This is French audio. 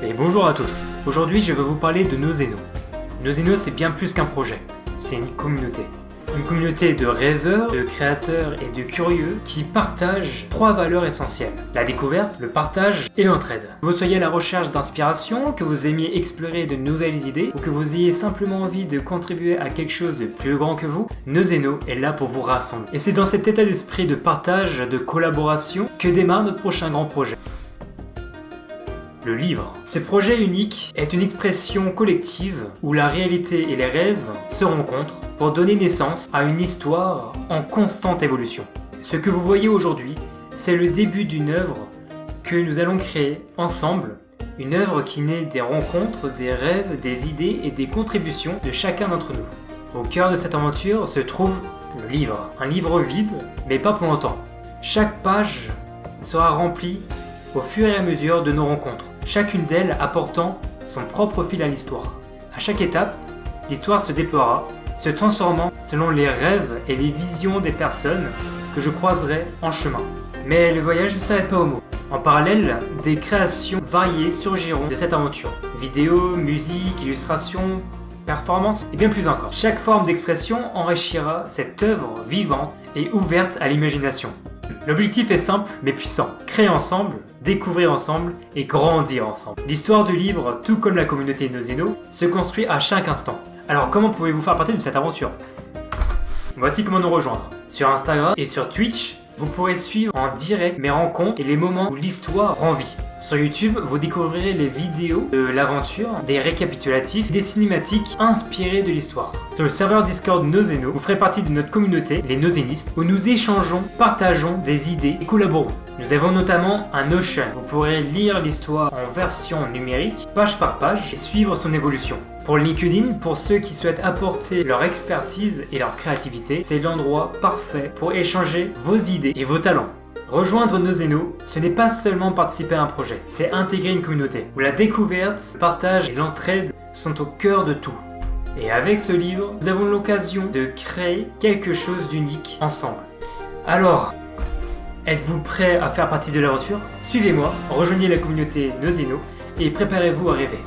Et bonjour à tous. Aujourd'hui, je vais vous parler de Nozeno. Nozeno, c'est bien plus qu'un projet, c'est une communauté. Une communauté de rêveurs, de créateurs et de curieux qui partagent 3 valeurs essentielles. La découverte, le partage et l'entraide. Que vous soyez à la recherche d'inspiration, que vous aimiez explorer de nouvelles idées ou que vous ayez simplement envie de contribuer à quelque chose de plus grand que vous, Nozeno est là pour vous rassembler. Et c'est dans cet état d'esprit de partage, de collaboration que démarre notre prochain grand projet. Le livre. Ce projet unique est une expression collective où la réalité et les rêves se rencontrent pour donner naissance à une histoire en constante évolution. Ce que vous voyez aujourd'hui, c'est le début d'une œuvre que nous allons créer ensemble, une œuvre qui naît des rencontres, des rêves, des idées et des contributions de chacun d'entre nous. Au cœur de cette aventure se trouve le livre, un livre vide, mais pas pour longtemps. Chaque page sera remplie au fur et à mesure de nos rencontres, chacune d'elles apportant son propre fil à l'histoire. À chaque étape, l'histoire se déploiera, se transformant selon les rêves et les visions des personnes que je croiserai en chemin. Mais le voyage ne s'arrête pas aux mots. En parallèle, des créations variées surgiront de cette aventure. Vidéos, musique, illustrations, performances et bien plus encore. Chaque forme d'expression enrichira cette œuvre vivante et ouverte à l'imagination. L'objectif est simple mais puissant. Créer ensemble, découvrir ensemble et grandir ensemble. L'histoire du livre, tout comme la communauté Nozeno, se construit à chaque instant. Alors comment pouvez-vous faire partie de cette aventure? Voici comment nous rejoindre. Sur Instagram et sur Twitch, vous pourrez suivre en direct mes rencontres et les moments où l'histoire rend vie. Sur YouTube, vous découvrirez les vidéos de l'aventure, des récapitulatifs, des cinématiques inspirées de l'histoire. Sur le serveur Discord Nozeno, vous ferez partie de notre communauté, les Nozenistes, où nous échangeons, partageons des idées et collaborons. Nous avons notamment un Notion. Vous pourrez lire l'histoire en version numérique, page par page, et suivre son évolution. Pour LinkedIn, pour ceux qui souhaitent apporter leur expertise et leur créativité, c'est l'endroit parfait pour échanger vos idées et vos talents. Rejoindre Nozeno, ce n'est pas seulement participer à un projet, c'est intégrer une communauté où la découverte, le partage et l'entraide sont au cœur de tout. Et avec ce livre, nous avons l'occasion de créer quelque chose d'unique ensemble. Alors, êtes-vous prêts à faire partie de l'aventure? Suivez-moi, rejoignez la communauté Nozeno et préparez-vous à rêver.